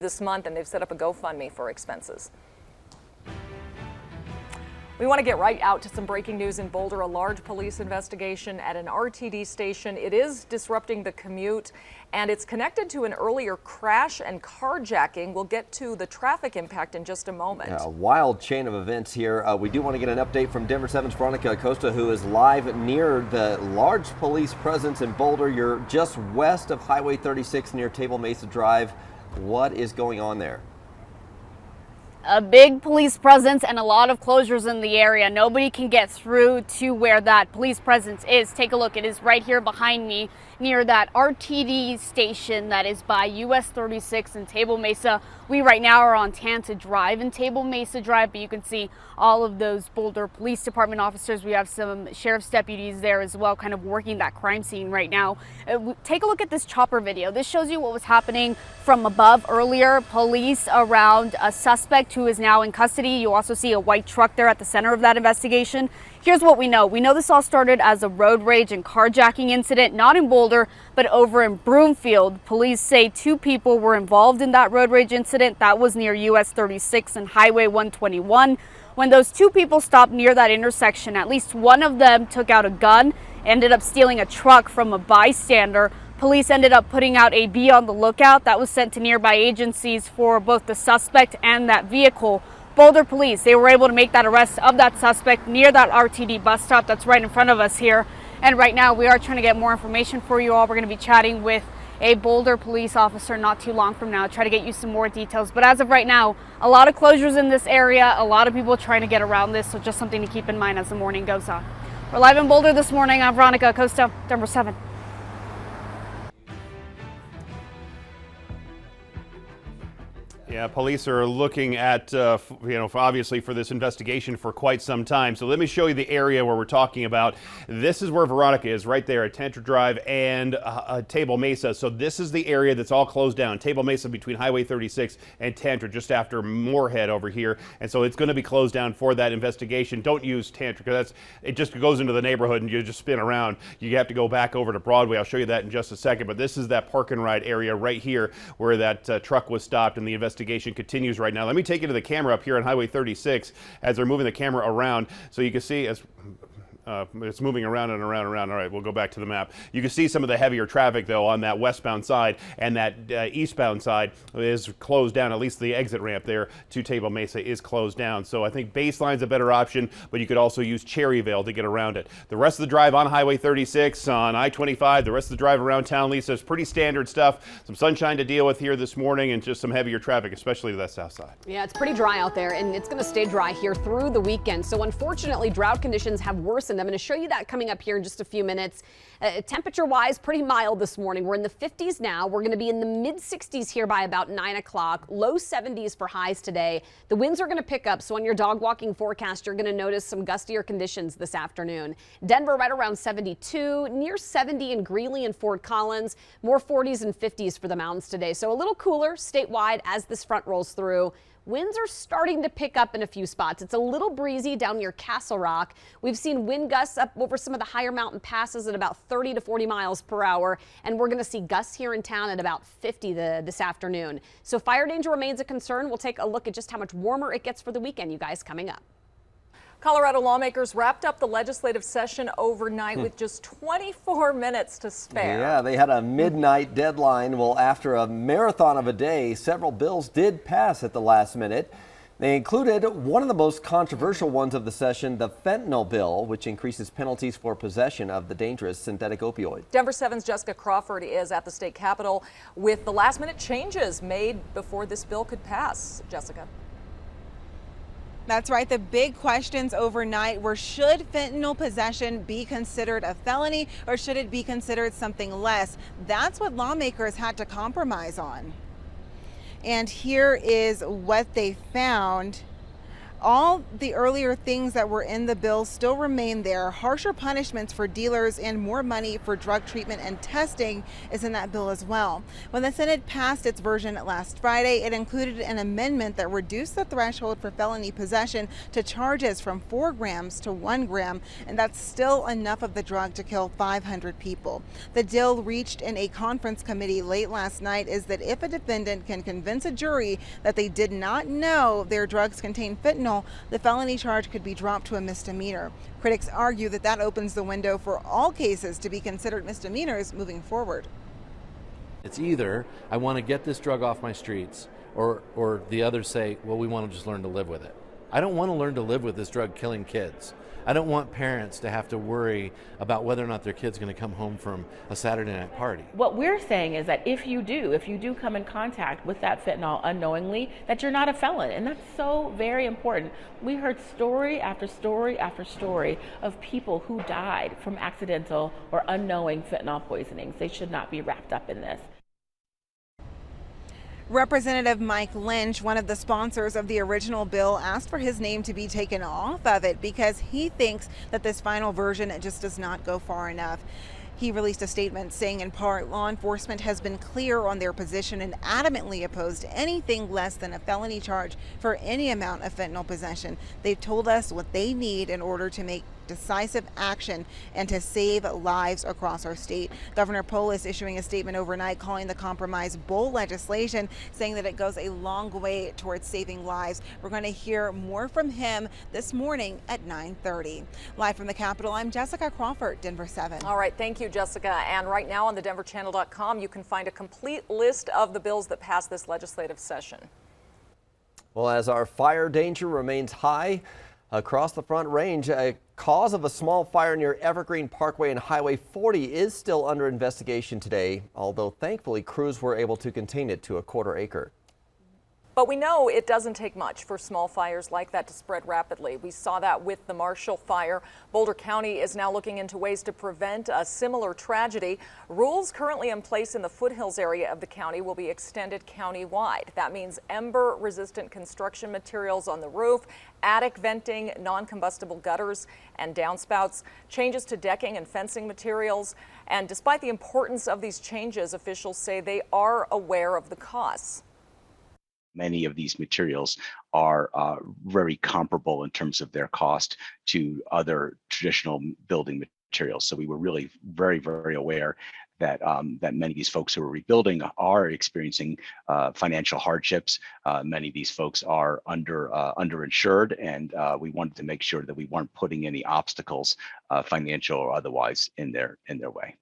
this month, and they've set up a GoFundMe for expenses. We want to get right out to some breaking news in Boulder. A large police investigation at an RTD station. It is disrupting the commute, and it's connected to an earlier crash and carjacking. We'll get to the traffic impact in just a moment. Yeah, a wild chain of events here. We do want to get an update from Denver 7's Veronica Acosta, who is live near the large police presence in Boulder. You're just west of Highway 36 near Table Mesa Drive. What is going on there? A big police presence and a lot of closures in the area. Nobody can get through to where that police presence is. Take a look. It is right here behind me near that RTD station that is by US 36 in Table Mesa. We right now are on Tanta Drive in Table Mesa Drive, but you can see all of those Boulder Police Department officers. We have some sheriff's deputies there as well, kind of working that crime scene right now. Take a look at this chopper video. This shows you what was happening from above earlier. Police around a suspect who is now in custody. You also see a white truck there at the center of that investigation. Here's what we know. We know this all started as a road rage and carjacking incident, not in Boulder, but over in Broomfield. Police say 2 people were involved in that road rage incident. That was near US 36 and Highway 121. When those 2 people stopped near that intersection, at least one of them took out a gun, ended up stealing a truck from a bystander. Police ended up putting out a be on the lookout that was sent to nearby agencies for both the suspect and that vehicle. Boulder police, they were able to make that arrest of that suspect near that RTD bus stop that's right in front of us here. And right now we are trying to get more information for you all. We're going to be chatting with a Boulder police officer not too long from now, try to get you some more details. But as of right now, a lot of closures in this area, a lot of people trying to get around this, so just something to keep in mind as the morning goes on. We're live in Boulder this morning. I'm Veronica Acosta, Denver 7. Yeah, police are looking at, obviously for this investigation for quite some time. So let me show you the area where we're talking about. This is where Veronica is, right there at Tantra Drive and Table Mesa. So this is the area that's all closed down. Table Mesa between Highway 36 and Tantra, just after Moorhead over here. And so it's going to be closed down for that investigation. Don't use Tantra because it just goes into the neighborhood and you just spin around. You have to go back over to Broadway. I'll show you that in just a second. But this is that park and ride area right here where that truck was stopped and the investigation continues right now. Let me take you to the camera up here on Highway 36 as they're moving the camera around so you can see as it's moving around and around and around. All right, we'll go back to the map. You can see some of the heavier traffic, though, on that westbound side, and that eastbound side is closed down. At least the exit ramp there to Table Mesa is closed down. So I think Baseline's a better option, but you could also use Cherryvale to get around it. The rest of the drive on Highway 36, on I-25, the rest of the drive around town, Lisa, is pretty standard stuff. Some sunshine to deal with here this morning and just some heavier traffic, especially to that south side. Yeah, it's pretty dry out there, and it's going to stay dry here through the weekend. So unfortunately, drought conditions have worsened. I'm going to show you that coming up here in just a few minutes. Temperature-wise, pretty mild this morning. We're in the 50s now. We're going to be in the mid-60s here by about 9 o'clock. Low 70s for highs today. The winds are going to pick up, so on your dog walking forecast, you're going to notice some gustier conditions this afternoon. Denver right around 72, near 70 in Greeley and Fort Collins. More 40s and 50s for the mountains today. So a little cooler statewide as this front rolls through. Winds are starting to pick up in a few spots. It's a little breezy down near Castle Rock. We've seen wind gusts up over some of the higher mountain passes at about 30 to 40 miles per hour. And we're going to see gusts here in town at about 50 this afternoon. So fire danger remains a concern. We'll take a look at just how much warmer it gets for the weekend, you guys, coming up. Colorado lawmakers wrapped up the legislative session overnight with just 24 minutes to spare. Yeah, they had a midnight deadline. Well, after a marathon of a day, several bills did pass at the last minute. They included one of the most controversial ones of the session, the fentanyl bill, which increases penalties for possession of the dangerous synthetic opioid. Denver 7's Jessica Crawford is at the state capitol with the last-minute changes made before this bill could pass. Jessica. That's right. The big questions overnight were, should fentanyl possession be considered a felony or should it be considered something less? That's what lawmakers had to compromise on. And here is what they found. All the earlier things that were in the bill still remain there. Harsher punishments for dealers and more money for drug treatment and testing is in that bill as well. When the Senate passed its version last Friday, it included an amendment that reduced the threshold for felony possession to charges from 4 grams to 1 gram, and that's still enough of the drug to kill 500 people. The deal reached in a conference committee late last night is that if a defendant can convince a jury that they did not know their drugs contain fentanyl, the felony charge could be dropped to a misdemeanor. Critics argue that that opens the window for all cases to be considered misdemeanors moving forward. It's either I want to get this drug off my streets, or the others say, well, we want to just learn to live with it. I don't want to learn to live with this drug killing kids. I don't want parents to have to worry about whether or not their kid's going to come home from a Saturday night party. What we're saying is that if you do come in contact with that fentanyl unknowingly, that you're not a felon. And that's so very important. We heard story after story after story of people who died from accidental or unknowing fentanyl poisonings. They should not be wrapped up in this. Representative Mike Lynch, one of the sponsors of the original bill, asked for his name to be taken off of it because he thinks that this final version just does not go far enough. He released a statement saying, in part, law enforcement has been clear on their position and adamantly opposed anything less than a felony charge for any amount of fentanyl possession. They've told us what they need in order to make decisive action and to save lives across our state. Governor Polis issuing a statement overnight calling the compromise bull legislation, saying that it goes a long way towards saving lives. We're going to hear more from him this morning at 9:30. Live from the Capitol, I'm Jessica Crawford, Denver 7. All right, thank you, Jessica. And right now on the denverchannel.com, you can find a complete list of the bills that passed this legislative session. Well, as our fire danger remains high across the Front Range, a cause of a small fire near Evergreen Parkway and Highway 40 is still under investigation today, although thankfully crews were able to contain it to a 1/4 acre. But we know it doesn't take much for small fires like that to spread rapidly. We saw that with the Marshall fire. Boulder County is now looking into ways to prevent a similar tragedy. Rules currently in place in the foothills area of the county will be extended county-wide. That means ember-resistant construction materials on the roof, attic venting, non-combustible gutters and downspouts, changes to decking and fencing materials. And despite the importance of these changes, officials say they are aware of the costs. Many of these materials are very comparable in terms of their cost to other traditional building materials. So we were really very, very aware that that many of these folks who are rebuilding are experiencing financial hardships. Many of these folks are underinsured, and we wanted to make sure that we weren't putting any obstacles, financial or otherwise, in their way.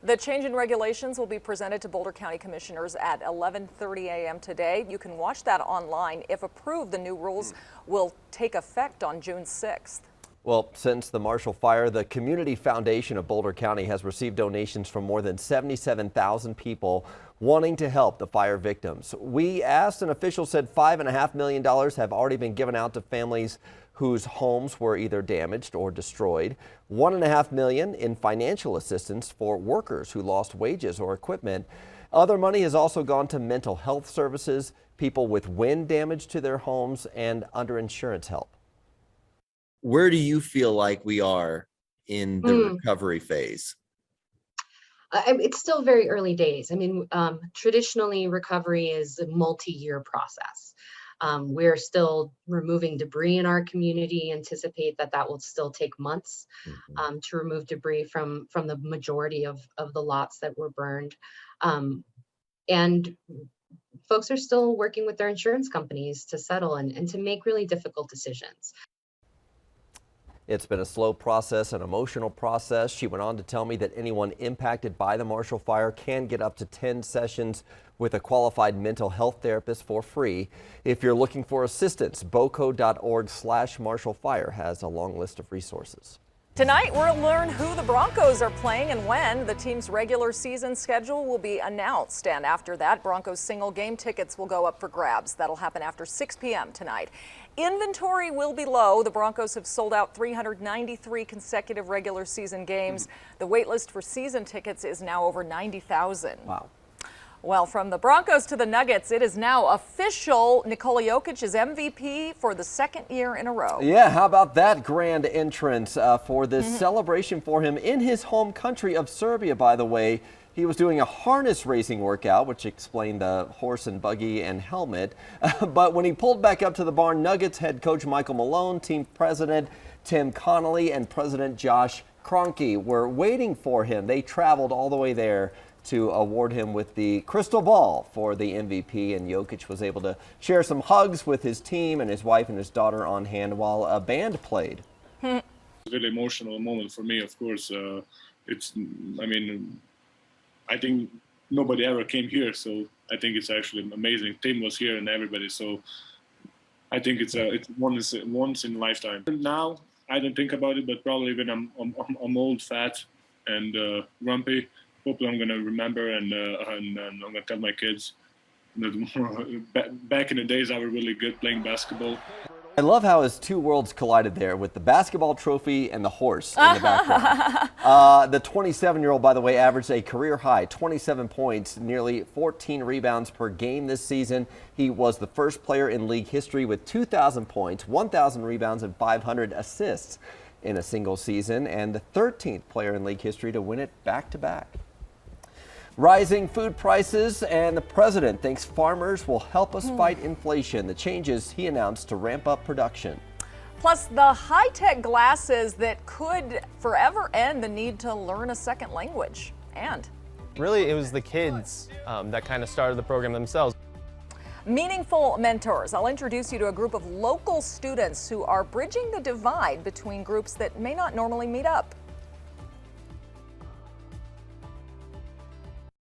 The change in regulations will be presented to Boulder County Commissioners at 11:30 a.m. today. You can watch that online. If approved, the new rules will take effect on June 6th. Well, since the Marshall fire, the Community Foundation of Boulder County has received donations from more than 77,000 people wanting to help the fire victims. We asked, and officials said $5.5 million have already been given out to families whose homes were either damaged or destroyed. $1.5 million in financial assistance for workers who lost wages or equipment. Other money has also gone to mental health services, people with wind damage to their homes, and underinsurance help. Where do you feel like we are in the recovery phase? It's still very early days. I mean, traditionally, recovery is a multi-year process. We're still removing debris in our community, anticipate that will still take months to remove debris from the majority of the lots that were burned. And folks are still working with their insurance companies to settle and to make really difficult decisions. It's been a slow process, an emotional process. She went on to tell me that anyone impacted by the Marshall fire can get up to 10 sessions with a qualified mental health therapist for free. If you're looking for assistance, boco.org/MarshallFire has a long list of resources. Tonight, we'll learn who the Broncos are playing and when. The team's regular season schedule will be announced. And after that, Broncos single game tickets will go up for grabs. That'll happen after 6 p.m. tonight. Inventory will be low. The Broncos have sold out 393 consecutive regular season games. The wait list for season tickets is now over 90,000. Wow. Well, from the Broncos to the Nuggets, it is now official. Nikola Jokic is MVP for the second year in a row. Yeah, how about that grand entrance for this celebration for him in his home country of Serbia, by the way. He was doing a harness racing workout, which explained the horse and buggy and helmet. But when he pulled back up to the barn, Nuggets head coach Michael Malone, team president Tim Connolly, and president Josh Kroenke were waiting for him. They traveled all the way there to award him with the crystal ball for the MVP, and Jokic was able to share some hugs with his team and his wife and his daughter on hand while a band played. It's a really emotional moment for me, of course. I think nobody ever came here, so I think it's actually amazing. Tim was here and everybody, so I think it's once in a lifetime. Now I don't think about it, but probably when I'm old, fat, and grumpy, hopefully I'm gonna remember and I'm gonna tell my kids that back in the days I was really good playing basketball. I love how his two worlds collided there with the basketball trophy and the horse in the background. The 27-year-old, by the way, averaged a career high 27 points, nearly 14 rebounds per game this season. He was the first player in league history with 2,000 points, 1,000 rebounds, and 500 assists in a single season, and the 13th player in league history to win it back-to-back. Rising food prices, and the president thinks farmers will help us fight inflation. The changes he announced to ramp up production. Plus, the high-tech glasses that could forever end the need to learn a second language. And really, it was the kids that kind of started the program themselves. meaningful mentors. I'll introduce you to a group of local students who are bridging the divide between groups that may not normally meet up.